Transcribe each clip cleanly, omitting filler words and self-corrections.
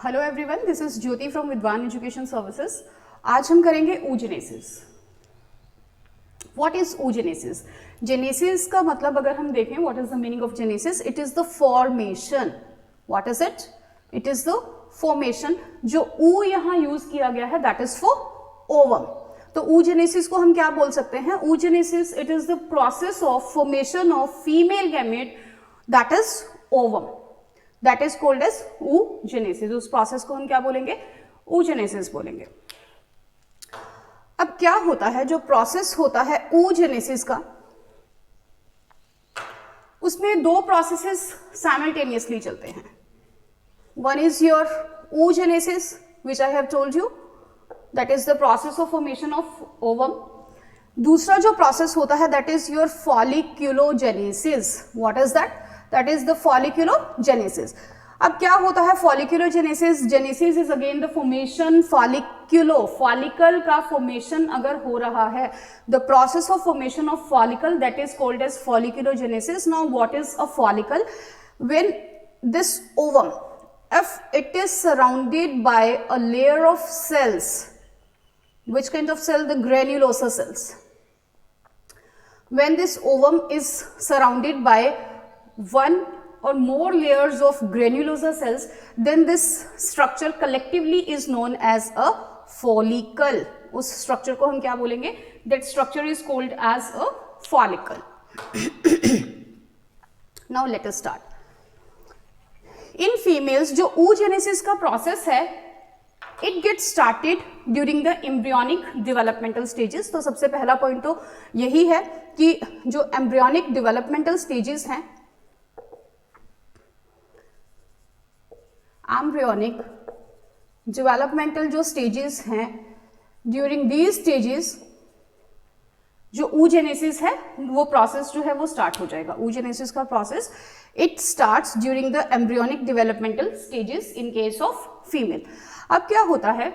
Hello everyone, this is Jyoti from विद्वान education services. आज हम करेंगे oogenesis। What is oogenesis? Genesis का मतलब अगर हम देखें, what is the meaning of genesis? It is the formation. What is it? It is the formation. जो ऊ यहाँ यूज किया गया है दैट इज फॉर ओवम। तो oogenesis को हम क्या बोल सकते हैं? oogenesis it is the process of formation of female gamete that is ovum, that is called as oogenesis। उस प्रोसेस को हम क्या बोलेंगे? oogenesis बोलेंगे। अब क्या होता है, जो प्रोसेस होता है oogenesis का, उसमें दो प्रोसेसेस साइमल्टेनियसली चलते हैं। One is your oogenesis which I have told you, that is the process of formation of ovum. दूसरा जो प्रोसेस होता है that is your folliculogenesis। What is that? That is the folliculogenesis। अब क्या होता है folliculogenesis? Genesis is again the formation follicle का फॉर्मेशन अगर हो रहा है, the process of formation of follicle that is called as folliculogenesis। Now what is a follicle? When this ovum, if it is surrounded by a layer of cells, which kind of cell? The granulosa cells. When this ovum is surrounded by one or more layers of granulosa cells, then this structure collectively is known as a follicle. उस structure को हम क्या बोलेंगे? That structure is called as a follicle. Now let us start. In females जो oogenesis का process है, it gets started during the embryonic developmental stages। तो सबसे पहला पॉइंट तो यही है कि जो embryonic developmental stages हैं, एम्ब्रियोनिक डेवलपमेंटल जो स्टेजेस हैं, ड्यूरिंग दीज स्टेजेस जो oogenesis है वो प्रोसेस जो है वो स्टार्ट हो जाएगा। oogenesis का process it starts during the embryonic developmental stages in case of female. अब क्या होता है,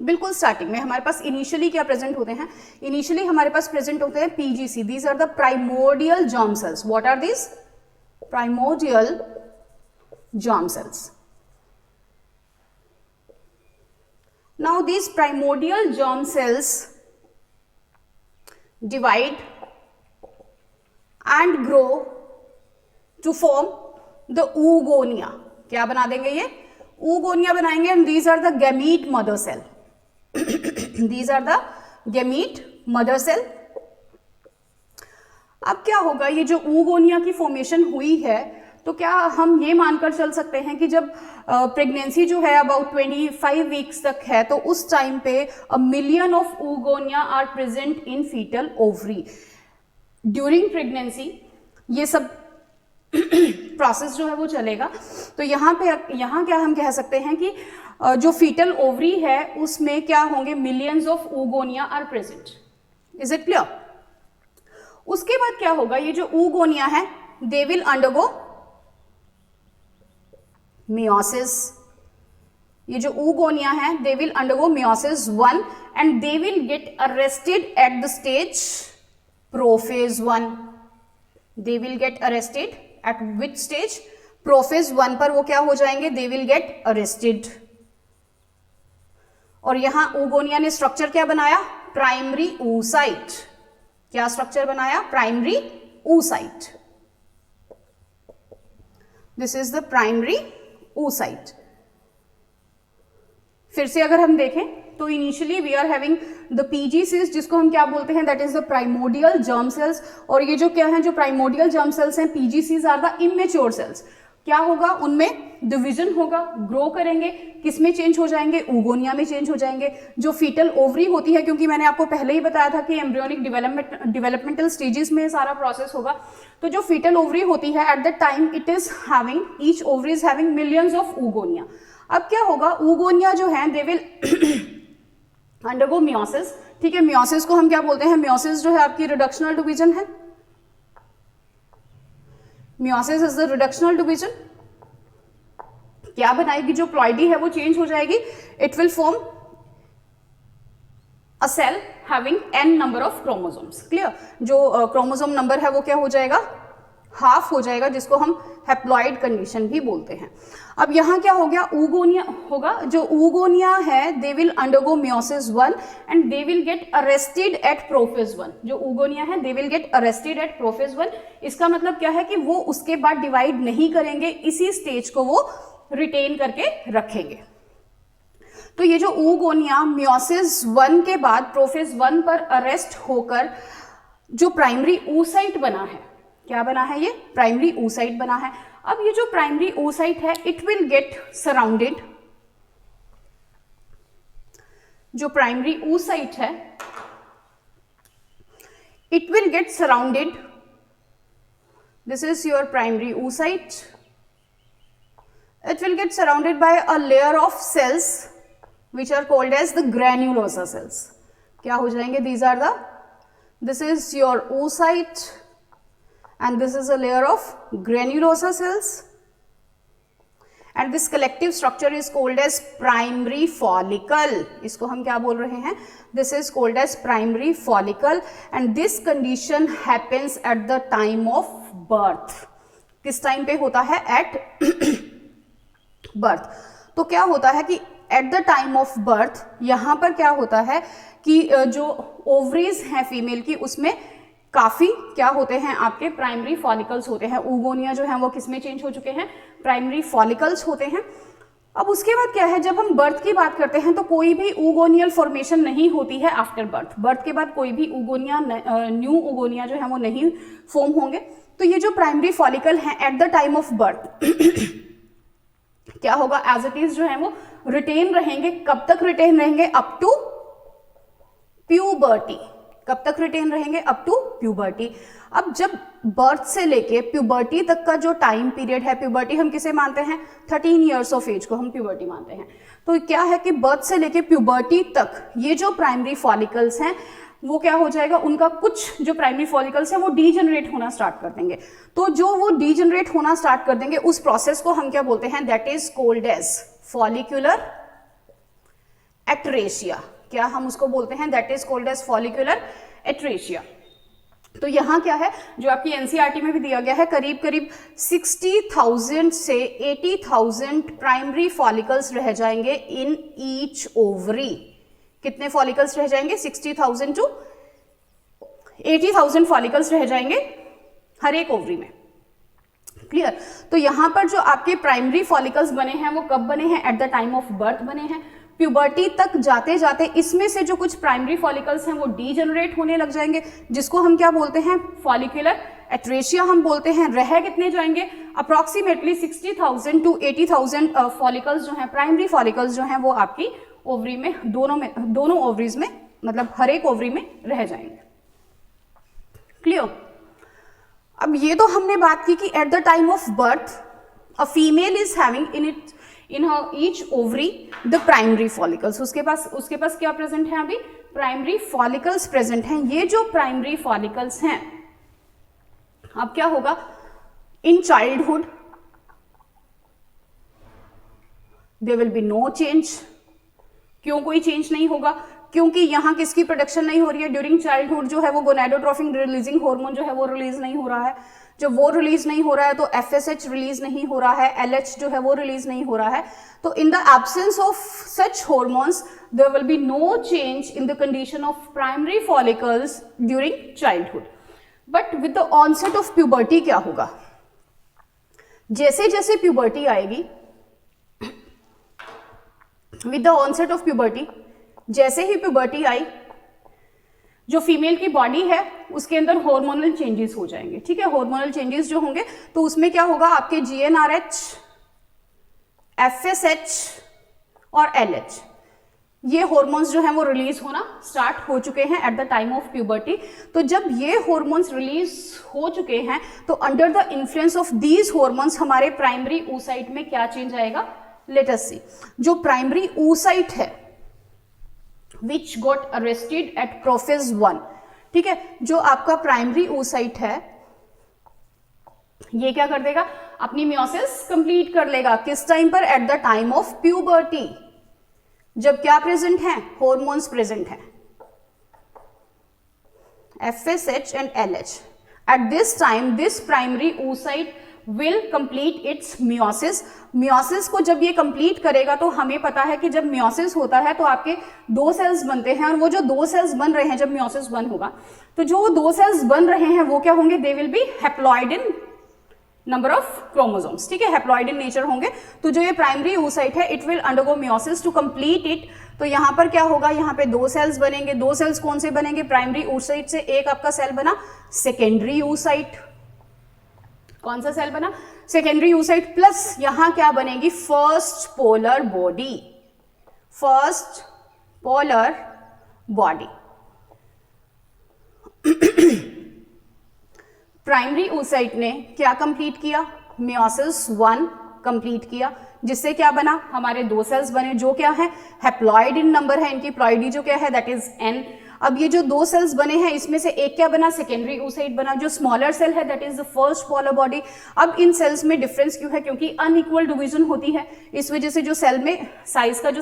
बिल्कुल स्टार्टिंग में हमारे पास इनिशियली क्या प्रेजेंट होते हैं? इनिशियली हमारे पास प्रेजेंट होते हैं PGC. These are the primordial germ cells. What are these? Primordial germ cells. Now these primordial germ cells divide and grow to form the oogonia. क्या बना देंगे ये? oogonia बनाएंगे and these are the gamete mother cell. These are the gamete mother cell. अब क्या होगा, ये जो oogonia की फॉर्मेशन हुई है, तो क्या हम ये मानकर चल सकते हैं कि जब प्रेगनेंसी जो है अबाउट 25 वीक्स तक है, तो उस टाइम पे 1 million of oogonia are present in foetal ovary. During pregnancy ये सब प्रोसेस जो है वो चलेगा। तो यहाँ क्या हम कह सकते हैं कि जो फीटल ओवरी है उसमें क्या होंगे? Millions of oogonia are present. Is it clear? उसके बाद क्या होगा, ये जो oogonia है दे विल अंडरगो meiosis। ये जो oogonia है they will undergo meiosis 1 and they will get arrested at the stage prophase 1। they will get arrested at which stage? prophase 1 पर वो क्या हो जाएंगे? they will get arrested। और यहां oogonia ने स्ट्रक्चर क्या बनाया? Primary oocyte। क्या स्ट्रक्चर बनाया? Primary oocyte। This is the primary oocyte। फिर से अगर हम देखें तो initially we are having the PGCs, जिसको हम क्या बोलते हैं? That is the primordial germ cells. और ये जो क्या है, जो प्राइमोर्डियल जर्म सेल्स हैं, पीजीसीज आर द इमेच्योर सेल्स। क्या होगा? उनमें डिवीजन होगा, ग्रो करेंगे, किसमें चेंज हो जाएंगे? oogonia में चेंज हो जाएंगे। जो फीटल ओवरी होती है, क्योंकि मैंने आपको पहले ही बताया था कि एम्ब्रियोनिक डेवलपमेंटल स्टेजेस में सारा प्रोसेस होगा। तो जो फीटल ओवरी होती है at that time it is having, each ovary is having millions of oogonia। अब क्या होगा? oogonia जो है दे विल अंडरगो meiosis। ठीक है, meiosis को हम क्या बोलते हैं? meiosis जो है आपकी रिडक्शनल डिवीजन है। meiosis is the reductional division. क्या बनाएगी? जो प्लॉइडी है वो चेंज हो जाएगी। It will form a cell having n number of chromosomes. Clear? जो क्रोमोसोम नंबर है वो क्या हो जाएगा? हाफ हो जाएगा, जिसको हम हैप्लॉइड कंडीशन भी बोलते हैं। अब यहाँ क्या हो गया, ऊगोनिया होगा। जो ऊगोनिया है they will undergo meiosis 1 and they will get arrested eight prophase 1। जो ऊगोनिया है they will get arrested eight prophase 1। इसका मतलब क्या है कि वो उसके बाद डिवाइड नहीं करेंगे, इसी स्टेज को वो रिटेन करके रखेंगे। तो ये जो ऊगोनिया मियोसिस 1 के बाद प्रोफेज 1 पर अरेस्ट होकर जो प्राइमरी oocyte बना है, क्या बना है, ये प्राइमरी oocyte बना है। अब ये जो प्राइमरी oocyte है इट विल गेट सराउंडेड, जो प्राइमरी oocyte है it will get surrounded, this is your primary oocyte, it will get surrounded by a layer of cells which are called as the granulosa cells। क्या हो जाएंगे, these are the, this is your oocyte and this is a layer of granulosa cells and this collective structure is called as primary follicle। इसको हम क्या बोल रहे हैं, this is called as primary follicle and this condition happens at the time of birth। किस time पे होता है, at बर्थ। तो क्या होता है कि eight the time of birth यहां पर क्या होता है कि जो ओवरीज हैं फीमेल की उसमें काफी क्या होते हैं, आपके प्राइमरी फॉलिकल्स होते हैं। ऊगोनिया जो है वो किसमें चेंज हो चुके हैं, प्राइमरी फॉलिकल्स होते हैं। अब उसके बाद क्या है, जब हम बर्थ की बात करते हैं तो कोई भी ऊगोनियल फॉर्मेशन नहीं होती है आफ्टर बर्थ। बर्थ के बाद कोई भी ऊगोनिया, न्यू ऊगोनिया जो है वो नहीं फॉर्म होंगे। तो ये जो प्राइमरी फॉलिकल है at the time of birth क्या होगा, एज इट इज जो है वो रिटेन रहेंगे। कब तक रिटेन रहेंगे, अप टू प्यूबर्टी। कब तक रिटेन रहेंगे, अप टू प्यूबर्टी। अब जब बर्थ से लेके प्यूबर्टी तक का जो टाइम पीरियड है, प्यूबर्टी हम किसे मानते हैं, 13 ईयर्स ऑफ एज को हम प्यूबर्टी मानते हैं। तो क्या है कि बर्थ से लेके प्यूबर्टी तक ये जो प्राइमरी फॉलिकल्स हैं वो क्या हो जाएगा, उनका कुछ जो प्राइमरी फॉलिकल्स है वो डीजनरेट होना स्टार्ट कर देंगे। तो जो वो डीजनरेट होना स्टार्ट कर देंगे उस प्रोसेस को हम क्या बोलते हैं, that is called as follicular atresia. क्या हम उसको बोलते हैं, that is called as follicular atresia. तो यहां क्या है, जो आपकी एनसीईआरटी में भी दिया गया है, करीब करीब 60,000 से 80,000 प्राइमरी फॉलिकल्स रह जाएंगे इन ईच ओवरी। कितने फॉलिकल्स रह जाएंगे, 60,000 टू 80,000 फॉलिकल्स रह जाएंगे हर एक ओवरी में। क्लियर। तो यहां पर जो आपके प्राइमरी फॉलिकल्स बने हैं वो कब बने हैं, eight the time of birth बने हैं। प्यूबर्टी तक जाते जाते इसमें से जो कुछ प्राइमरी फॉलिकल्स हैं वो डीजनरेट होने लग जाएंगे, जिसको हम क्या बोलते हैं, फॉलिक्यूलर एट्रेशिया हम बोलते हैं। रह कितने जाएंगे, अप्रोक्सीमेटली 60,000 टू 80,000 फॉलिकल्स जो हैं, प्राइमरी फॉलिकल्स जो हैं वो आपकी ओवरी में, दोनों ओवरीज में, मतलब हर एक ओवरी में रह जाएंगे। क्लियर। अब ये तो हमने बात की कि eight the time of birth a female is having in her each ovary the primary follicles. उसके पास क्या प्रेजेंट है, अभी प्राइमरी फॉलिकल्स प्रेजेंट हैं। ये जो प्राइमरी फॉलिकल्स हैं, अब क्या होगा, in childhood there will be no change. क्यों कोई चेंज नहीं होगा, क्योंकि यहां किसकी प्रोडक्शन नहीं हो रही है, ड्यूरिंग चाइल्डहुड जो है वो गोनाडोट्रोपिन रिलीजिंग हार्मोन जो है वो रिलीज नहीं हो रहा है। जब वो रिलीज नहीं हो रहा है तो FSH रिलीज नहीं हो रहा है, LH जो है वो रिलीज नहीं हो रहा है। तो in the absence of such hormones there will be no change in the condition of primary follicles during childhood. But with the onset of puberty क्या होगा, जैसे जैसे प्यूबर्टी आएगी, with the onset of puberty, जैसे ही puberty आई, जो female की body है उसके अंदर हार्मोनल चेंजेस हो जाएंगे। ठीक है, हार्मोनल चेंजेस जो होंगे तो उसमें क्या होगा, आपके GnRH, FSH और LH ये हार्मोन्स जो हैं वो रिलीज होना स्टार्ट हो चुके हैं eight the time of puberty. तो जब ये हार्मोन्स रिलीज हो चुके हैं तो under the influence of these hormones हमारे प्राइमरी oocyte में क्या चेंज आएगा, लेट अस सी। जो प्राइमरी oocyte है which got arrested eight prophase 1, ठीक है, जो आपका प्राइमरी oocyte है ये क्या कर देगा, अपनी मियोसिस कंप्लीट कर लेगा। किस टाइम पर, eight the time of puberty, जब क्या प्रेजेंट है, हार्मोन्स प्रेजेंट है, FSH and LH। At this time this primary oocyte will complete its meiosis. meiosis को जब ये complete करेगा तो हमें पता है कि जब meiosis होता है तो आपके 2 cells बनते हैं, और वो जो 2 cells बन रहे हैं जब meiosis 1 होगा तो जो 2 cells बन रहे हैं वो क्या होंगे, they will be haploid in number of chromosomes. ठीक है, haploid in nature होंगे. तो जो ये primary oocyte है it will undergo meiosis to complete it. तो यहाँ पर क्या होगा, यहाँ पे 2 cells बनेंगे. 2 cells कौन से बनेंगे, प्राइमरी oocyte से एक आपका सेल बना सेकेंडरी oocyte. कौन सा सेल बना, सेकेंडरी oocyte, प्लस यहाँ क्या बनेगी, first polar body. First polar body. Primary oocyte ने क्या कंप्लीट किया, meiosis 1 कंप्लीट किया, जिससे क्या बना, हमारे 2 सेल्स बने जो क्या है, हैप्लॉइड इन नंबर है, इनकी प्लॉइडी जो क्या है दैट इज n. अब ये जो 2 सेल्स बने हैं इसमें से एक क्या बना, सेकेंडरी oocyte बना, जो स्मॉलर सेल है that is the first polar body. अब इन सेल्स में डिफरेंस क्यों है, क्योंकि अनइक्वल डिवीजन होती है, इस वजह से जो सेल में साइज का जो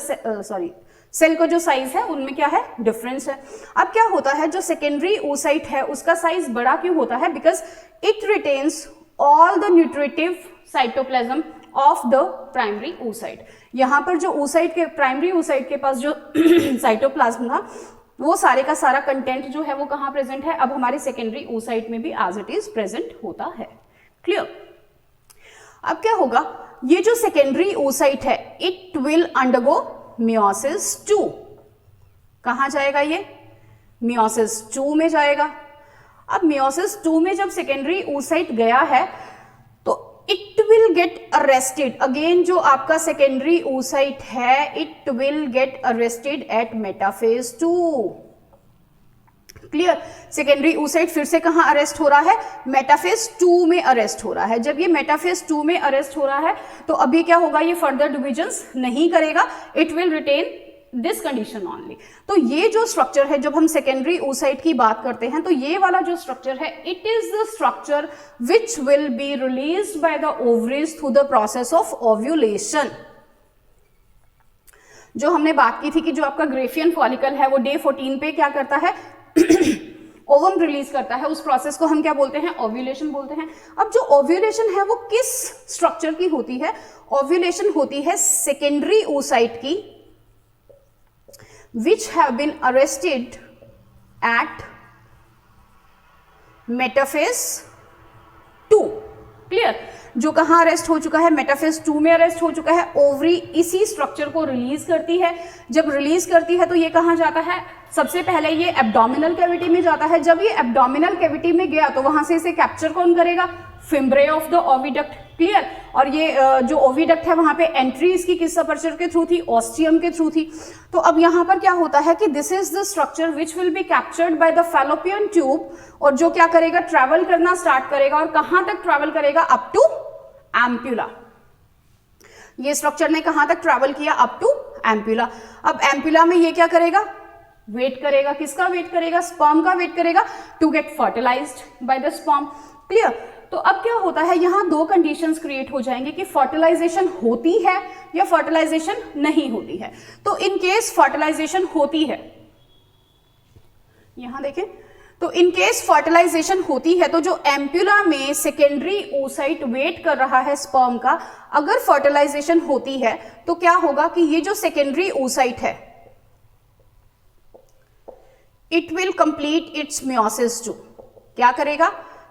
सेल का जो साइज है उनमें क्या है, डिफरेंस है. अब क्या होता है, जो सेकेंडरी oocyte है उसका साइज बड़ा क्यों होता है, because it retains all the nutritive cytoplasm of the primary oocyte. यहाँ पर जो oocyte के प्राइमरी oocyte के पास जो साइटोप्लाज्म था वो सारे का सारा कंटेंट जो है वो कहाँ प्रेजेंट है, अब हमारे सेकेंडरी oocyte में भी एज इट इज प्रेजेंट होता है. क्लियर. अब क्या होगा, ये जो सेकेंडरी oocyte है इट विल अंडरगो meiosis 2. कहाँ जाएगा ये, meiosis 2 में जाएगा. अब meiosis 2 में जब सेकेंडरी oocyte गया है तो it will gate arrested. Again जो आपका सेकेंडरी oocyte है it will gate arrested at metaphase 2. Clear. Secondary oocyte फिर से कहां अरेस्ट हो रहा है, मेटाफेज 2 में अरेस्ट हो रहा है. जब ये मेटाफेज 2 में अरेस्ट हो रहा है तो अभी क्या होगा, ये फर्दर डिविजन्स नहीं करेगा, it will retain this condition only. तो ये जो स्ट्रक्चर है, जब हम सेकेंडरी oocyte की बात करते हैं तो ये वाला जो स्ट्रक्चर है it is the structure which will be released by the ovaries through the process of ovulation. जो हमने बात की थी कि जो आपका ग्रेफियन फॉलिकल है वो डे 14 पे क्या करता है, ओवम रिलीज करता है, उस प्रोसेस को हम क्या बोलते हैं, ओव्यूलेशन बोलते हैं. अब जो ओव्यूलेशन है वो किस स्ट्रक्चर की होती है, ओव्यूलेशन होती है सेकेंडरी oocyte की which have been arrested at metaphase 2. Clear. जो कहां अरेस्ट हो चुका है, मेटाफेज 2 में अरेस्ट हो चुका है. ओवरी इसी स्ट्रक्चर को रिलीज करती है. जब रिलीज करती है तो ये कहां जाता है, सबसे पहले ये एब्डोमिनल कैविटी में जाता है. जब ये एब्डोमिनल कैविटी में गया तो वहां से इसे कैप्चर कौन करेगा, fimbriae of the oviduct. Clear. और ये जो ओविडक्ट है वहां पे एंट्री इसकी किस अपर्चर के थ्रू थी, ऑस्टियम के थ्रू थी. तो अब यहां पर क्या होता है कि this is the structure which will be captured by the fallopian tube, और जो क्या करेगा, ट्रैवल करना स्टार्ट करेगा. और कहां तक ट्रैवल करेगा, अप टू एम्प्यूला. ये स्ट्रक्चर ने कहां तक ट्रैवल किया, अप टू एम्प्यूला. अब एम्प्यूला में ये क्या करेगा, वेट करेगा. किसका वेट करेगा, स्पर्म का वेट करेगा, to get fertilised by the sperm. Clear. तो अब क्या होता है, यहां 2 कंडीशंस क्रिएट हो जाएंगे कि फर्टिलाइजेशन होती है या फर्टिलाइजेशन नहीं होती है. तो इन केस फर्टिलाइजेशन होती है, यहां देखें, तो इन केस फर्टिलाइजेशन होती है तो जो एम्प्यूला में सेकेंडरी oocyte वेट कर रहा है स्पर्म का, अगर फर्टिलाइजेशन होती है तो क्या होगा कि ये जो सेकेंडरी oocyte है it will complete its meiosis 2. क्या करेगा,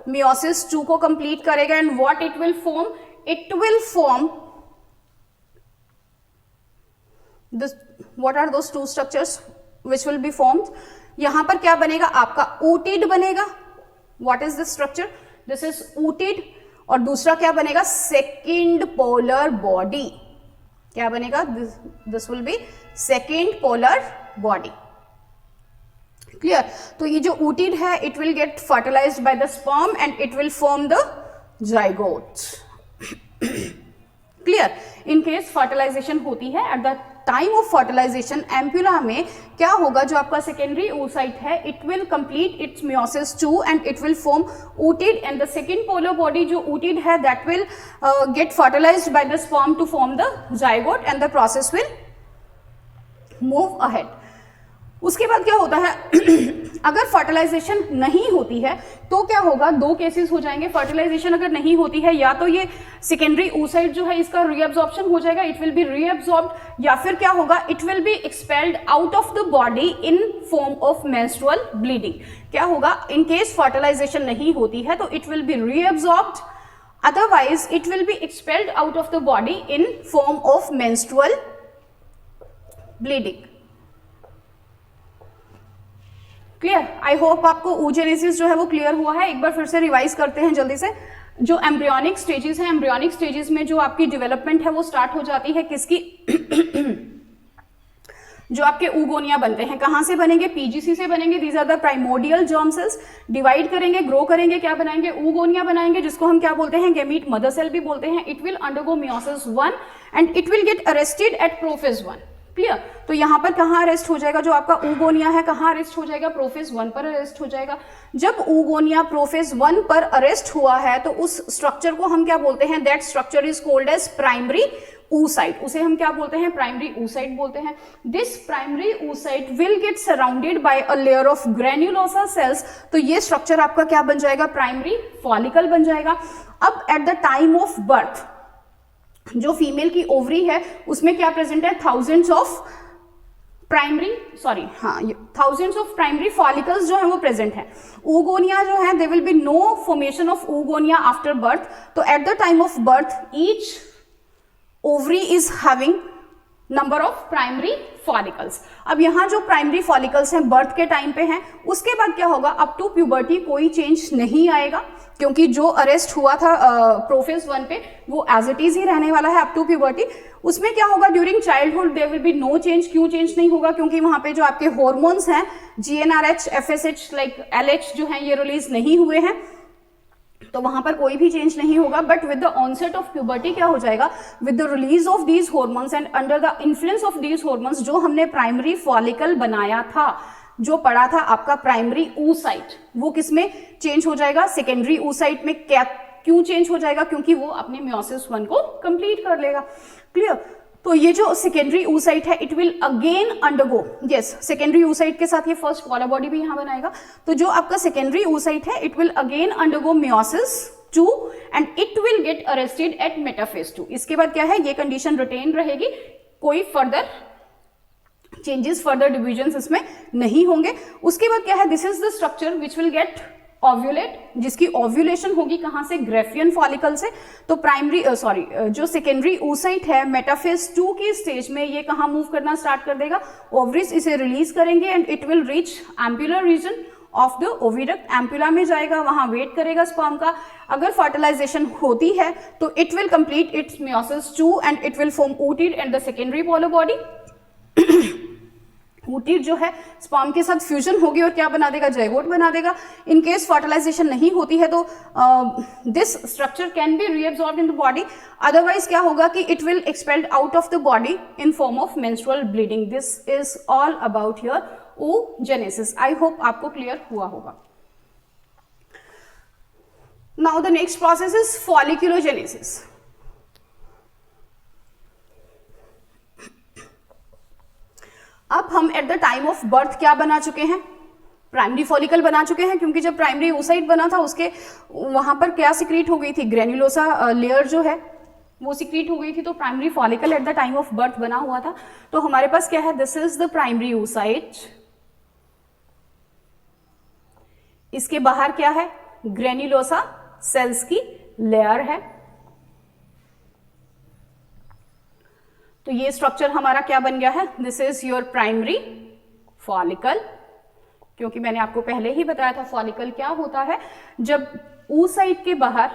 meiosis 2 को कंप्लीट करेगा. And what it will form, it will form this, what are those 2 structures which will be formed. यहां पर क्या बनेगा, आपका ooted बनेगा. What is this structure, this is ooted. और दूसरा क्या बनेगा, सेकेंड पोलर बॉडी. क्या बनेगा, this will be second polar body. Clear. तो ये जो ooted है it will get fertilised by the sperm and it will form the zygote. Clear. In case fertilisation होती है, at the time of fertilisation ampulla में क्या होगा, जो आपका सेकेंडरी oocyte है it will complete its meiosis 2 and it will form ooted. And the second polar body जो ooted है that will get fertilised by the sperm to form the zygote and the process will move ahead. उसके बाद क्या होता है अगर fertilisation नहीं होती है तो क्या होगा, दो केसेस हो जाएंगे। फर्टिलाइजेशन अगर नहीं होती है या तो ये सेकेंडरी oocyte जो है इसका रीअब्जॉर्प्शन हो जाएगा, इट विल बी रीअब्जॉर्ब्ड, या फिर क्या होगा, it will be expelled out of the body in form of menstrual bleeding. क्या होगा, इन केस फर्टिलाइजेशन नहीं होती है तो it will be reabsorbed, otherwise it will be expelled out of the body in form of menstrual bleeding. Clear? I hope आपको oogenesis जो है वो क्लियर हुआ है। एक बार फिर से रिवाइज करते हैं जल्दी से। जो एम्ब्रियोनिक स्टेजेस हैं, एम्ब्रियोनिक स्टेजेस में जो आपकी डेवलपमेंट है वो स्टार्ट हो जाती है किसकी जो आपके oogonia बनते हैं, कहां से बनेंगे, पीजीसी से बनेंगे। These are the primordial germ cells. Divide करेंगे, ग्रो करेंगे, क्या बनाएंगे, oogonia बनाएंगे, जिसको हम क्या बोलते हैं, गैमीट मदर सेल भी बोलते हैं। It will undergo meiosis 1 and it will gate arrested eight prophase 1। Clear? तो यहां पर कहां अरेस्ट हो जाएगा, जो आपका oogonia है कहां अरेस्ट हो जाएगा, प्रोफेज 1 पर अरेस्ट हो जाएगा। जब oogonia प्रोफेज 1 पर अरेस्ट हुआ है तो उस स्ट्रक्चर को हम क्या बोलते हैं, that structure is called as primary oocyte। उसे हम क्या बोलते हैं, प्राइमरी oocyte बोलते हैं। This primary oocyte will get surrounded by a layer of granulosa cells. तो ये स्ट्रक्चर आपका क्या बन जाएगा, प्राइमरी फॉलिकल बन जाएगा। अब eight the time of birth जो फीमेल की ओवरी है उसमें क्या प्रेजेंट है, थाउजेंड्स ऑफ प्राइमरी फॉलिकल्स जो है वो प्रेजेंट है। oogonia जो है, there will be no formation of oogonia after birth. तो at the time of birth each ovary is having number of primary follicles. अब यहां जो प्राइमरी फॉलिकल्स हैं बर्थ के टाइम पे हैं, उसके बाद क्या होगा, अप टू प्यूबर्टी कोई चेंज नहीं आएगा, क्योंकि जो अरेस्ट हुआ था प्रोफेज 1 पे वो एज इट इज ही रहने वाला है अप टू प्यूबर्टी। उसमें क्या होगा, during childhood there will be no change. क्यों चेंज नहीं होगा, क्योंकि वहां पे जो आपके हॉर्मोन्स हैं GnRH, FSH लाइक LH जो हैं ये रिलीज नहीं हुए हैं, तो वहां पर कोई भी चेंज नहीं होगा। But with the onset of puberty क्या हो जाएगा, with the release of these hormones and under the influence of these hormones, जो हमने प्राइमरी फॉलिकल बनाया था, जो पड़ा था आपका प्राइमरी oocyte, वो किसमें चेंज हो जाएगा, सेकेंडरी oocyte में। क्या क्यों चेंज हो जाएगा, क्योंकि वो अपने meiosis 1 को कंप्लीट कर लेगा। क्लियर? तो ये जो सेकेंडरी oocyte है it will again undergo, yes, secondary oocyte के साथ ये फर्स्ट पोलर बॉडी भी यहां बनाएगा। तो जो आपका सेकेंडरी oocyte है it will again undergo meiosis 2 and it will gate arrested at metaphase 2। इसके बाद क्या है, ये कंडीशन रिटेन रहेगी, कोई फर्दर चेंजेस, फर्दर डिविजन्स इसमें नहीं होंगे। उसके बाद क्या है, this is the structure which will get ovulate, जिसकी ओव्यूलेशन होगी कहां से, ग्रेफियन फॉलिकल से। तो प्राइमरी जो सेकेंडरी oocyte है मेटाफेज 2 की स्टेज में ये कहां मूव करना स्टार्ट कर देगा, ओवरीज इसे रिलीज करेंगे and it will reach ampullar region of the oviduct. Ampulla में जाएगा, वहां वेट करेगा स्पर्म का। अगर फर्टिलाइजेशन होती है तो it will complete its meiosis 2 and it will form oocyte and the secondary polar body. oocyte जो है स्पर्म के साथ फ्यूजन होगी और क्या बना देगा, जाइगोट बना देगा। इन केस फर्टिलाइजेशन नहीं होती है तो this structure can be reabsorbed in the body, otherwise क्या होगा कि it will expelled out of the body in form of menstrual bleeding. This is all about your oogenesis। I hope आपको clear हुआ होगा। Now the next process is folliculogenesis। अब हम eight the time of birth क्या बना चुके हैं, primary follicle बना चुके हैं, क्योंकि जब प्राइमरी oocyte बना था उसके वहां पर क्या सिक्रीट हो गई थी, ग्रेन्युलोसा लेयर जो है वो सिक्रीट हो गई थी। तो primary follicle eight the time of birth बना हुआ था। तो हमारे पास क्या है, this is the primary oocyte। इसके बाहर क्या है, ग्रेन्युलोसा सेल्स की लेयर है। तो ये स्ट्रक्चर हमारा क्या बन गया है, this is your primary follicle. क्योंकि मैंने आपको पहले ही बताया था फॉलिकल क्या होता है, जब oocyte के बाहर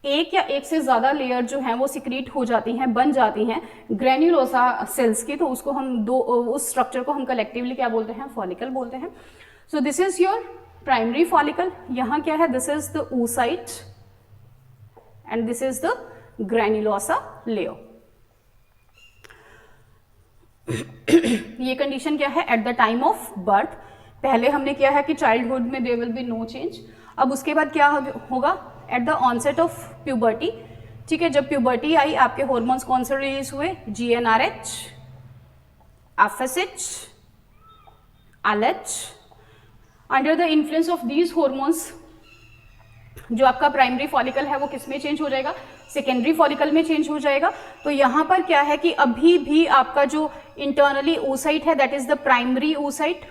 एक या एक से ज्यादा लेयर जो है वो सिक्रीट हो जाती हैं, बन जाती हैं ग्रेन्युलोसा सेल्स की, तो उसको हम उस स्ट्रक्चर को हम कलेक्टिवली क्या बोलते हैं, फॉलिकल बोलते हैं। So this is your primary follicle. यहां क्या है, this is the oocyte and this is the granulosa layer. ये कंडीशन क्या है, at the time of birth. पहले हमने किया है कि चाइल्डहुड में there will be no change. अब उसके बाद क्या होगा, at the onset of puberty. ठीक है, जब प्यूबर्टी आई आपके हॉर्मोन्स कौन से रिलीज हुए, GnRH, FSH LH. Under the influence of these hormones जो आपका प्राइमरी फॉलिकल है वो किस में चेंज हो जाएगा, सेकेंडरी फॉलिकल में चेंज हो जाएगा। तो यहाँ पर क्या है कि अभी भी आपका जो इंटरनली oocyte है that is the primary oocyte,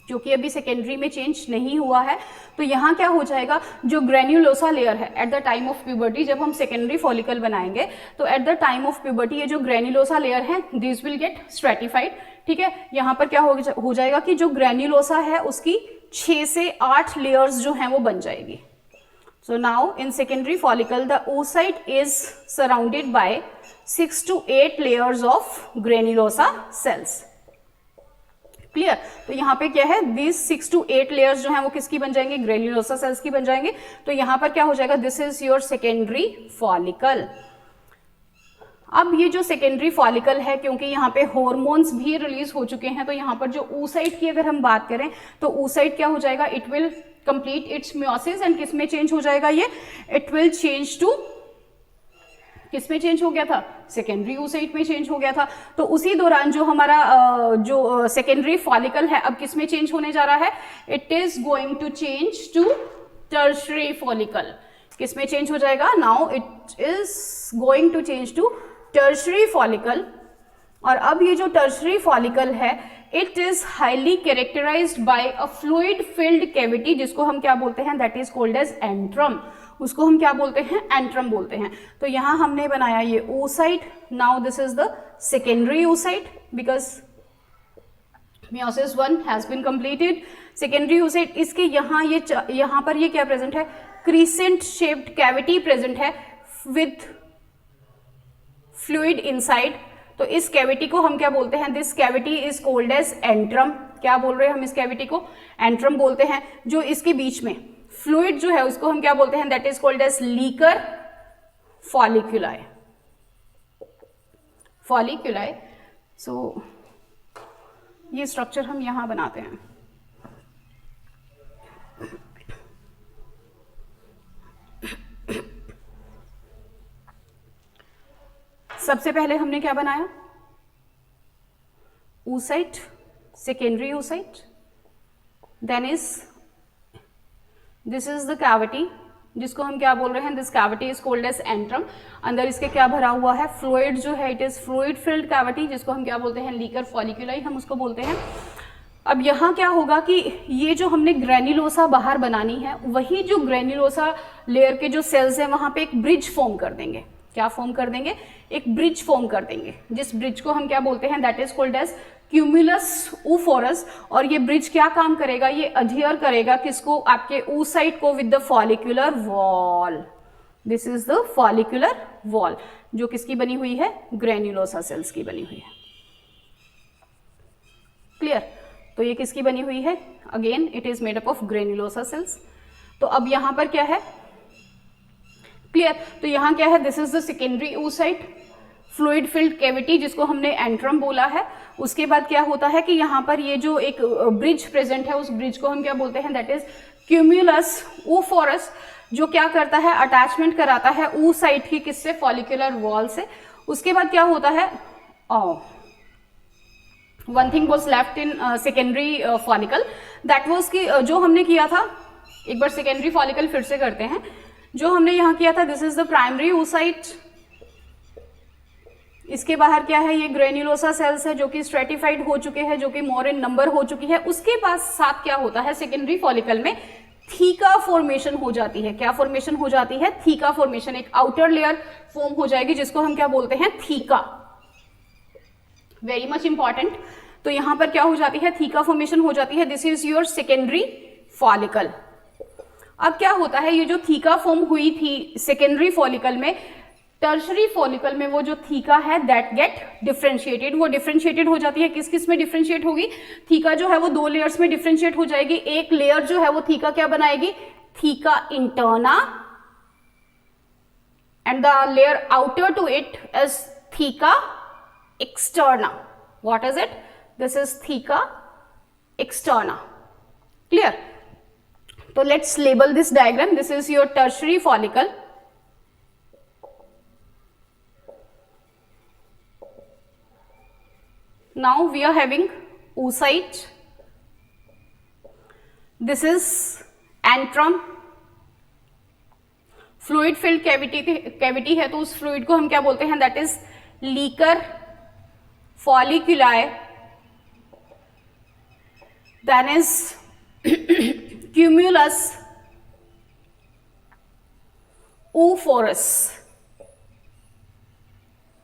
जो कि अभी सेकेंडरी में चेंज नहीं हुआ है। तो यहाँ क्या हो जाएगा, जो ग्रेन्युलोसा लेयर है at the time of puberty, जब हम सेकेंडरी फॉलिकल बनाएंगे तो at the time of puberty ये जो ग्रेन्युलोसा लेयर है दिस विल गेट स्ट्रेटिफाइड। ठीक है, यहाँ पर क्या हो जाएगा कि जो ग्रेन्युलोसा है उसकी 6 से 8 लेयर्स जो हैं वो बन जाएगी। So now in secondary follicle the oocyte is surrounded by 6 to 8 layers of granulosa cells. Clear. तो यहाँ पे क्या है, दिस 6 to 8 लेयर्स जो हैं वो किसकी बन जाएंगे, ग्रेन्युलोसा सेल्स की बन जाएंगे। तो यहाँ पर क्या हो जाएगा, this is your secondary follicle. अब ये जो सेकेंडरी फॉलिकल है, क्योंकि यहाँ पे हॉर्मोन्स भी रिलीज हो चुके हैं, तो यहाँ पर जो oocyte की अगर हम बात करें तो oocyte क्या हो जाएगा, it will complete it's meiosis and किस में चेंज हो जाएगा, ये इट विल चेंज टू, किस में चेंज हो गया था, सेकेंडरी oocyte में चेंज हो गया था। तो उसी दौरान जो हमारा जो सेकेंडरी फॉलिकल है अब किस में चेंज होने जा रहा है, it is going to change to tertiary follicle. किस में चेंज हो जाएगा, now it is going to change to tertiary follicle. और अब ये जो टर्शरी फॉलिकल है it is highly characterised by a fluid filled cavity, जिसको हम क्या बोलते हैं, that is called as antrum. उसको हम क्या बोलते हैं, एंट्रम बोलते हैं। तो यहां हमने बनाया ये oocyte, now this is the secondary oocyte because meiosis 1 has been completed. Secondary oocyte, इसके यहाँ पर ये क्या प्रेजेंट है, क्रीसेंट शेप्ड कैविटी प्रेजेंट है विद फ्लूइड इनसाइड। तो इस कैविटी को हम क्या बोलते हैं, this cavity is called as antrum. क्या बोल रहे हैं हम, इस कैविटी को एंट्रम बोलते हैं। जो इसके बीच में फ्लूइड जो है उसको हम क्या बोलते हैं, that is called as liquor folliculi. Folliculi. So ये स्ट्रक्चर हम यहां बनाते हैं। सबसे पहले हमने क्या बनाया, oocyte, secondary oocyte, then is this is the cavity जिसको हम क्या बोल रहे हैं, this cavity is called as antrum. अंदर इसके क्या भरा हुआ है, फ्लूइड जो है, it is fluid filled cavity, जिसको हम क्या बोलते हैं, लीकर फॉलिक्यूलाई हम उसको बोलते हैं। अब यहाँ क्या होगा कि ये जो हमने ग्रेन्युलोसा बाहर बनानी है, वही जो ग्रेन्युलोसा लेयर के जो सेल्स हैं वहां पे एक ब्रिज फॉर्म कर देंगे। क्या फॉर्म कर देंगे, एक ब्रिज फॉर्म कर देंगे, जिस ब्रिज को हम क्या बोलते हैं, that is called as cumulus oophorus। और ये ब्रिज क्या काम करेगा, ये अडहियर करेगा किसको, आपके oocyte को with the follicular wall. This is the follicular wall जो किसकी बनी हुई है, ग्रेन्युलोसा सेल्स की बनी हुई है। क्लियर। तो ये किसकी बनी हुई है, again it is made up of granulosa cells. तो अब यहां पर क्या है, क्लियर। तो यहां क्या है, this is the secondary oocyte, fluid filled cavity जिसको हमने एंट्रम बोला है। उसके बाद क्या होता है कि यहाँ पर ये जो एक ब्रिज प्रेजेंट है, उस ब्रिज को हम क्या बोलते हैं, दैट इज क्यूमुलस oophorus, जो क्या करता है, अटैचमेंट कराता है oocyte की किससे, फॉलिक्यूलर वॉल से। उसके बाद क्या होता है, one thing was left in secondary follicle, that was कि जो हमने किया था, एक बार सेकेंडरी फॉलिकल फिर से करते हैं, जो हमने यहाँ किया था, this is the primary oocyte। इसके बाहर क्या है, ये ग्रेन्युलोसा सेल्स है जो कि स्ट्रेटिफाइड हो चुके हैं, जो कि मोर इन नंबर हो चुकी है। उसके बाद साथ क्या होता है, सेकेंडरी फॉलिकल में थीका फॉर्मेशन हो जाती है। क्या फॉर्मेशन हो जाती है, थीका फॉर्मेशन। एक आउटर लेयर फॉर्म हो जाएगी जिसको हम क्या बोलते हैं, थीका। Very much important. तो यहां पर क्या हो जाती है, थीका फॉर्मेशन हो जाती है। This is your secondary follicle. अब क्या होता है, ये जो थीका फॉर्म हुई थी सेकेंडरी फॉलिकल में, टर्शरी फॉलिकल में वो जो थीका है दैट गेट डिफरेंशिएटेड। वो डिफरेंशिएटेड हो जाती है, किस किस में डिफरेंशिएट होगी, थीका जो है वो 2 लेयर्स में डिफरेंशिएट हो जाएगी। एक लेयर जो है वो थीका क्या बनाएगी, theca interna, and the layer outer to it is theca externa. What is it, this is theca externa. Clear. तो let's label this diagram. This is your tertiary follicle. Now we are having oocyte, this is antrum. Fluid filled cavity है तो उस फ्लूइड को हम क्या बोलते हैं, that is liquor folliculi. Then is cumulus oophorus.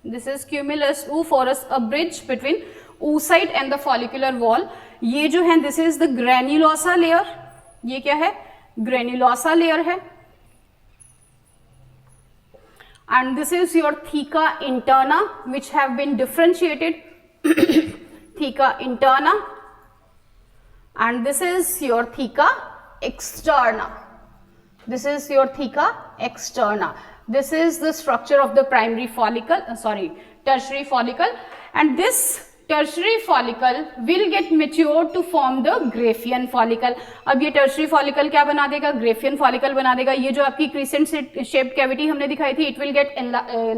This is cumulus oophorus, a bridge between oocyte and the follicular wall. ये जो है this is the granulosa layer. ये क्या है, granulosa layer है. And this is your theca interna which have been differentiated. Theca interna, and this is your theca externa. This is your theca externa. This is the structure of the primary follicle, tertiary follicle, and this tertiary follicle will get matured to form the Graafian follicle. अब ये tertiary follicle क्या बना देगा, Graafian follicle बना देगा. ये जो आपकी crescent shaped cavity हमने दिखाई थी, it will get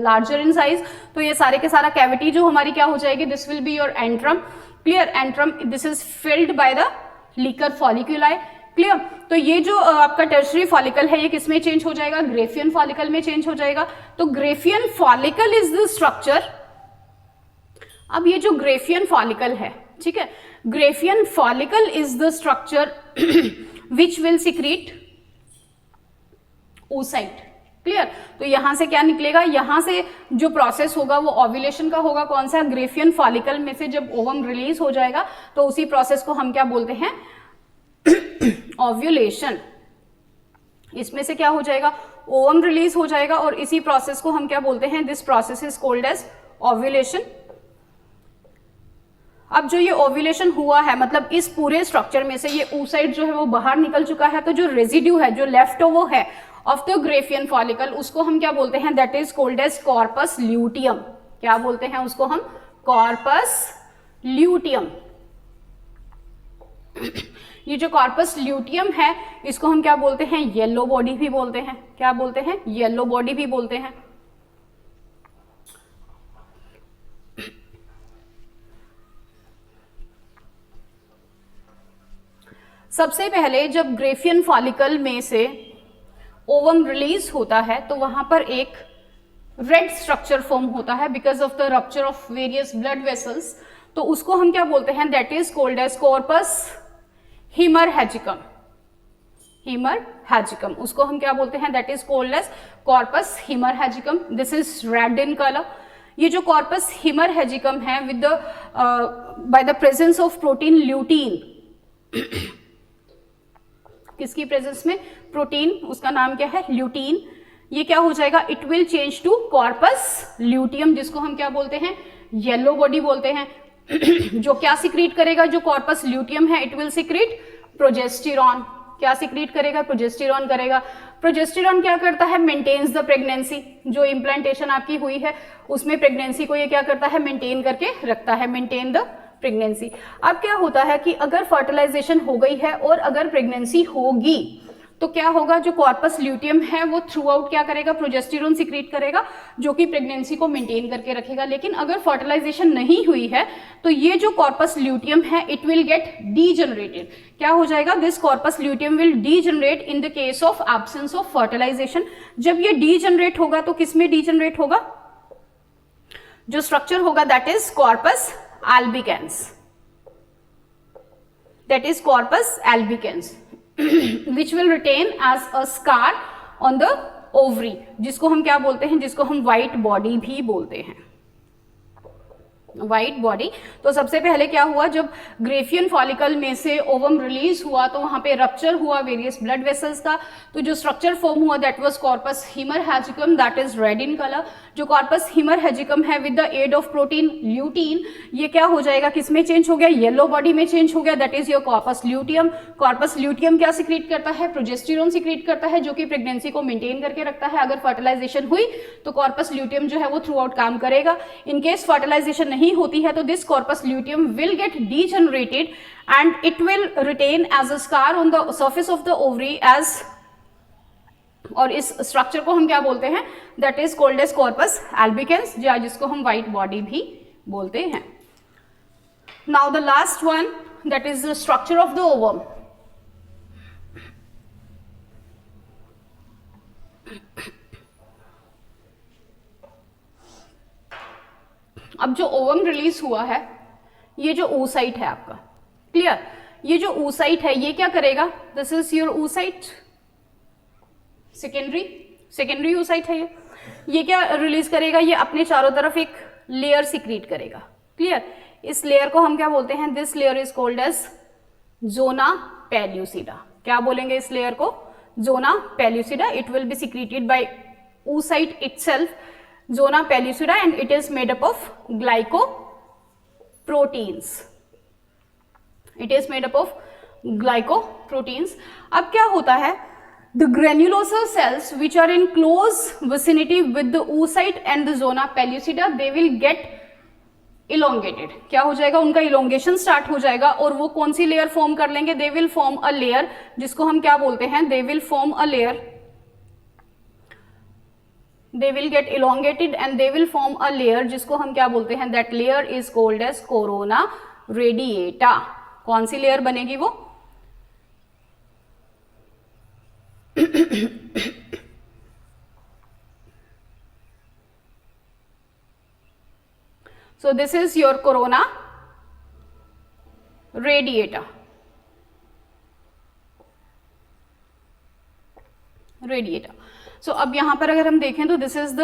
larger in size. तो ये सारे के सारा cavity जो हमारी क्या हो जाएगी, this will be your antrum. Clear? Antrum, this is filled by the Leaker folliculi. Clear? तो ये जो आपका टर्शरी फॉलिकल है ये किस में चेंज हो जाएगा, ग्रेफियन फॉलिकल में चेंज हो जाएगा. तो Graafian follicle is the structure. अब ये जो ग्रेफियन फॉलिकल है, ठीक है, Graafian follicle is the structure which will secrete oocyte. Clear? तो यहां से क्या निकलेगा, यहां से जो प्रोसेस होगा वो ओव्यूलेशन का होगा. कौन सा, ग्रेफियन फॉलिकल में से जब ओवम रिलीज हो जाएगा तो उसी प्रोसेस को हम क्या बोलते हैं, ओव्यूलेशन. इसमें से क्या हो जाएगा, ओवम रिलीज हो जाएगा और इसी प्रोसेस को हम क्या बोलते हैं, this process is called as ovulation. अब जो ये ओव्यूलेशन हुआ है, मतलब इस पूरे स्ट्रक्चर में से ये oocyte जो है वो बाहर निकल चुका है, तो जो रेजिड्यू है, जो लेफ्ट ओवर है ऑफ द ग्रेफियन फॉलिकल, उसको हम क्या बोलते हैं, that is called as corpus luteum. क्या बोलते हैं उसको हम, कॉर्पस ल्यूटियम. ये जो कॉर्पस ल्यूटियम है इसको हम क्या बोलते हैं, येलो बॉडी भी बोलते हैं. क्या बोलते हैं, येलो बॉडी भी बोलते हैं. सबसे पहले जब ग्रेफियन फॉलिकल में से ओवम रिलीज होता है तो वहां पर एक रेड स्ट्रक्चर फॉर्म होता है because of the rupture of various blood vessels. तो उसको हम क्या बोलते हैं, that is called as corpus haemorrhagicum. Haemorrhagicum उसको हम क्या बोलते हैं, that is called as corpus haemorrhagicum. This is red in colour. ये जो कॉर्पस हीमरहैजिकम है with the by the presence of protein lutein, किसकी प्रेजेंस में, प्रोटीन, उसका नाम क्या है, ल्यूटीन. ये क्या हो जाएगा, it will change to corpus luteum, जिसको हम क्या बोलते हैं, येलो बॉडी बोलते हैं. जो क्या सिक्रीट करेगा, जो कॉर्पस ल्यूटियम है, इट विल सिक्रीट प्रोजेस्टेरॉन. क्या सिक्रीट करेगा, प्रोजेस्टेरॉन करेगा. प्रोजेस्टेरॉन क्या करता है, मेंटेन्स द प्रेगनेंसी. जो इम्प्लांटेशन आपकी हुई है उसमें प्रेगनेंसी को ये क्या करता है, मेंटेन करके रखता है, मेंटेन द प्रेगनेंसी. अब क्या होता है कि अगर फर्टिलाइजेशन हो गई है और अगर प्रेगनेंसी होगी तो क्या होगा, जो कॉर्पस ल्यूटियम है वो थ्रू आउट क्या करेगा, प्रोजेस्टेरॉन सिक्रीट करेगा जो कि प्रेगनेंसी को मेंटेन करके रखेगा. लेकिन अगर फर्टिलाइजेशन नहीं हुई है तो ये जो कॉर्पस ल्यूटियम है इट विल गेट डीजनरेटेड. क्या हो जाएगा, this corpus luteum will degenerate in the case of absence of fertilisation. जब ये डीजनरेट होगा तो किसमें डीजनरेट होगा, जो स्ट्रक्चर होगा that is corpus albicans. That is corpus albicans which will retain as a scar on the ovary, जिसको हम क्या बोलते हैं, जिसको हम white body भी बोलते हैं, व्हाइट बॉडी. तो सबसे पहले क्या हुआ, जब ग्रेफियन फॉलिकल में से ओवम रिलीज हुआ तो वहां पे रप्चर हुआ वेरियस ब्लड वेसल्स का. तो जो स्ट्रक्चर फॉर्म हुआ that was corpus haemorrhagicum, that is red in colour. जो कॉर्पस हीमरहैजिकम है with the aid of protein lutein, ये क्या हो जाएगा, किसमें चेंज हो गया, येलो बॉडी में चेंज हो गया, that is your corpus luteum. Corpus luteum क्या सिक्रीट करता है, प्रोजेस्टेरॉन सिक्रीट करता है जो कि प्रेगनेंसी को मेंटेन करके रखता है. अगर फर्टिलाइजेशन हुई तो कॉर्पस ल्यूटियम जो है वो थ्रू आउट काम करेगा. इन केस फर्टिलाइजेशन नहीं होती है तो this corpus luteum will get degenerated and it will retain as a scar on the surface of the ovary as, और इस स्ट्रक्चर को हम क्या बोलते हैं, that is called as corpus albicans, जिसको हम व्हाइट बॉडी भी बोलते हैं. Now the last one, that is the structure of the ovum. अब जो ओवम रिलीज हुआ है, ये जो oocyte है आपका, क्लियर, ये जो oocyte है ये क्या करेगा, this is your oocyte, secondary oocyte है ये क्या रिलीज करेगा, ये अपने चारों तरफ एक लेयर सिक्रीट करेगा, क्लियर। इस लेयर को हम क्या बोलते हैं, this layer is called as zona pellucida. क्या बोलेंगे इस लेयर को, zona pellucida. It will be secreted by oocyte itself, zona pellucida, and it is made up of glycoproteins. It is made up of glycoproteins. अब क्या होता है, the granulosa cells which are in close vicinity with the oocyte and the zona pellucida, they will get elongated. क्या हो जाएगा, उनका elongation start हो जाएगा, और वो कौन सी लेयर फॉर्म कर लेंगे, they will form a layer, जिसको हम क्या बोलते हैं, they will form a layer, they will get elongated and they will form a layer, जिसको हम क्या बोलते हैं, that layer is called as corona radiata. कौन सी लेयर बनेगी वो, so this is your corona radiata. So अब यहां पर अगर हम देखें तो this is the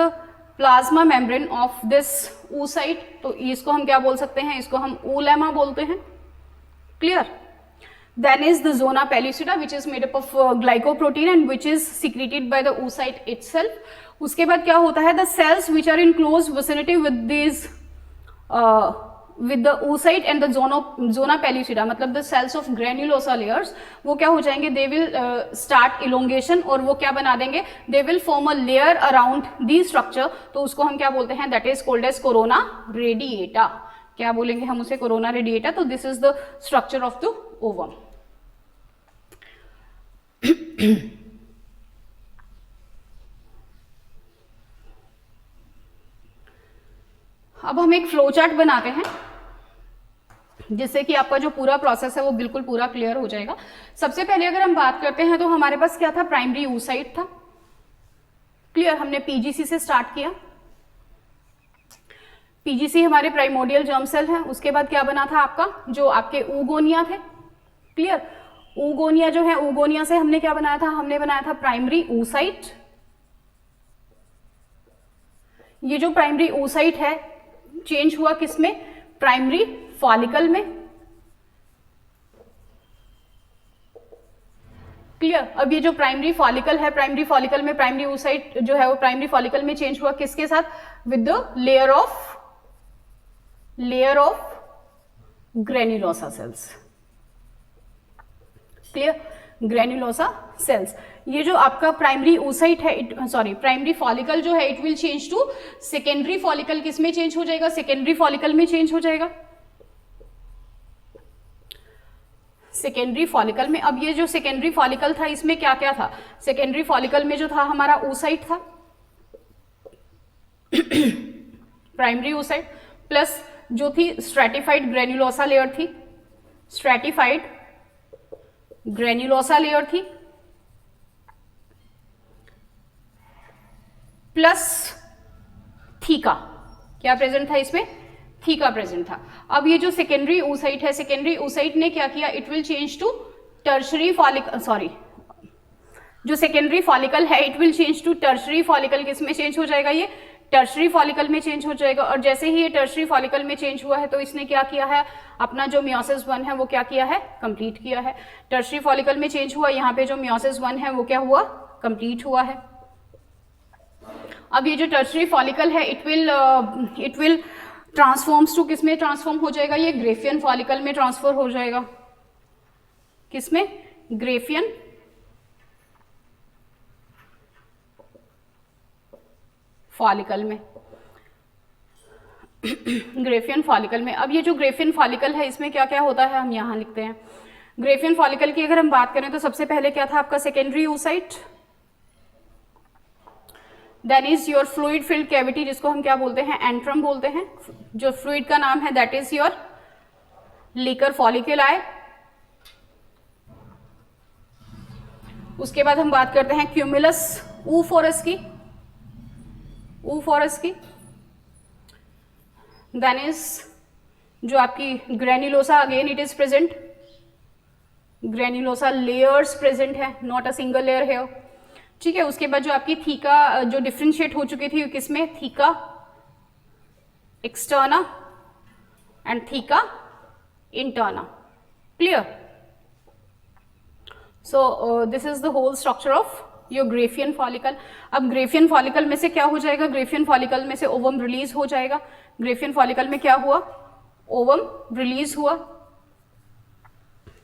plasma membrane of this oocyte, तो इसको हम क्या बोल सकते हैं, इसको हम oolemma बोलते हैं, clear. Then is the zona pellucida which is made up of glycoprotein and which is secreted by the oocyte itself. उसके बाद क्या होता है, the cells which are in close vicinity with these with the oocyte and the zona pellucida, मतलब the cells of granulosa layers, वो क्या हो जाएंगे, they will start elongation, और वो क्या बना देंगे, they will form a layer around the structure, तो उसको हम क्या बोलते हैं, that is called as corona radiata. क्या बोलेंगे हम उसे, corona radiata. तो this is the structure of the ovum. अब हम एक फ्लो चार्ट बनाते हैं जिससे कि आपका जो पूरा प्रोसेस है वो बिल्कुल पूरा क्लियर हो जाएगा। सबसे पहले अगर हम बात करते हैं तो हमारे पास क्या था, प्राइमरी oocyte था, क्लियर। हमने पीजीसी से स्टार्ट किया, पीजीसी हमारे प्राइमोडियल जर्म सेल है। उसके बाद क्या बना था आपका, जो आपके oogonia थे, क्लियर। oogonia जो है, oogonia से हमने क्या बनाया था, हमने बनाया था प्राइमरी oocyte। ये जो प्राइमरी oocyte है चेंज हुआ किसमें, प्राइमरी फॉलिकल में, क्लियर। अब ये जो प्राइमरी फॉलिकल है, प्राइमरी फॉलिकल में प्राइमरी oocyte जो है वो प्राइमरी फॉलिकल में चेंज हुआ किसके साथ, with the layer of granulosa cells, clear, granulosa cells. ये जो आपका प्राइमरी oocyte है, सॉरी प्राइमरी फॉलिकल जो है, it will change to secondary follicle. किस में चेंज हो जाएगा, सेकेंडरी फॉलिकल में चेंज हो जाएगा, सेकेंडरी फॉलिकल में। अब ये जो सेकेंडरी फॉलिकल था इसमें क्या क्या था, सेकेंडरी फॉलिकल में जो था हमारा oocyte था, प्राइमरी oocyte, प्लस जो थी स्ट्रेटिफाइड ग्रेन्युलोसा लेयर थी, स्ट्रेटिफाइड ग्रेन्युलोसा लेयर थी, प्लस थीका। क्या प्रेजेंट था इसमें, थीका प्रेजेंट था। अब ये जो सेकेंडरी oocyte है, सेकेंडरी oocyte ने क्या किया, it will change to tertiary follicle, sorry जो सेकेंडरी फॉलिकल है it will change to tertiary follicle. किस में चेंज हो जाएगा, ये टर्शरी फॉलिकल में चेंज हो जाएगा। और जैसे ही ये टर्शरी फॉलिकल में चेंज हुआ है तो इसने क्या किया है, अपना जो मियोसिस 1 है वो क्या किया है, कंप्लीट किया है। टर्शरी फॉलिकल में चेंज हुआ, यहाँ पे जो मियोसिस 1 है वो क्या हुआ, कंप्लीट हुआ है। अब ये जो टर्शरी फॉलिकल है इट विल ट्रांसफॉर्म्स टू किस में ट्रांसफॉर्म हो जाएगा, ये ग्रेफियन फॉलिकल में ट्रांसफर हो जाएगा। किसमें, ग्रेफियन फॉलिकल में, ग्रेफियन फॉलिकल में। अब ये जो ग्रेफियन फॉलिकल है इसमें क्या क्या होता है, हम यहां लिखते हैं। ग्रेफियन फॉलिकल की अगर हम बात करें तो सबसे पहले क्या था आपका, secondary oocyte, then is your fluid filled cavity जिसको हम क्या बोलते हैं, एंट्रम बोलते हैं। जो फ्लूइड का नाम है दैट इज योर लेकर फॉलिकल आए। उसके बाद हम बात करते हैं क्यूमुलस oophorus की, oophorus की। देन इज जो आपकी granulosa, again it is present, granulosa layers present है, नॉट अ सिंगल लेयर है, ठीक है। उसके बाद जो आपकी थीका जो डिफ्रेंशिएट हो चुकी थी किसमें, theca externa and theca interna, clear. So this is the whole structure of your Graafian follicle. अब ग्रेफियन फॉलिकल में से क्या हो जाएगा, ग्रेफियन फॉलिकल में से ओवम रिलीज हो जाएगा। ग्रेफियन फॉलिकल में क्या हुआ, ओवम रिलीज हुआ,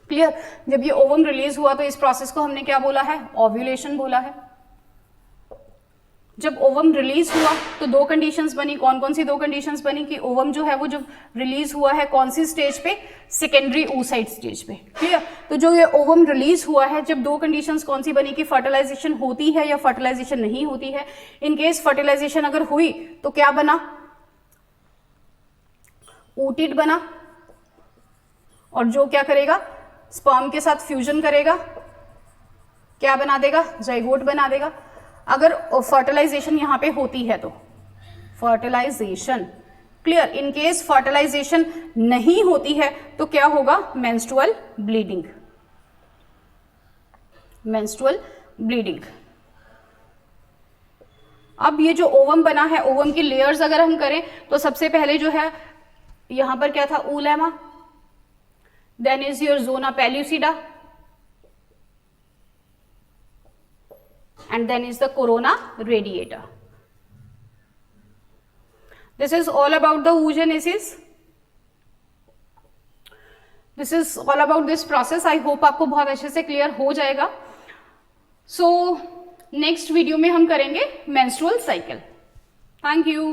क्लियर। जब ये ओवम रिलीज हुआ तो इस प्रोसेस को हमने क्या बोला है, ओव्यूलेशन बोला है। जब ओवम रिलीज हुआ तो दो कंडीशंस बनी, कौन कौन सी दो कंडीशंस बनी कि ओवम जो है वो जब रिलीज हुआ है कौन सी स्टेज पे, सेकेंडरी oocyte स्टेज पे, क्लियर। तो जो ये ओवम रिलीज हुआ है, जब दो कंडीशंस कौन सी बनी कि फर्टिलाइजेशन होती है या फर्टिलाइजेशन नहीं होती है। इन केस फर्टिलाइजेशन अगर हुई तो क्या बना, ootyte बना, और जो क्या करेगा, स्पर्म के साथ फ्यूजन करेगा, क्या बना देगा, जाइगोट बना देगा। अगर फर्टिलाइजेशन यहां पे होती है तो fertilisation, clear. In case fertilisation नहीं होती है तो क्या होगा, मेंस्ट्रुअल ब्लीडिंग, मेंस्ट्रुअल ब्लीडिंग। अब ये जो ओवम बना है, ओवम की लेयर्स अगर हम करें तो सबसे पहले जो है यहां पर क्या था, oolemma, then is your zona pellucida, and then is the corona radiata. This is all about the oogenesis. This is all about this process. I hope आपको बहुत अच्छे से क्लियर हो जाएगा। So नेक्स्ट वीडियो में हम करेंगे menstrual cycle. Thank you.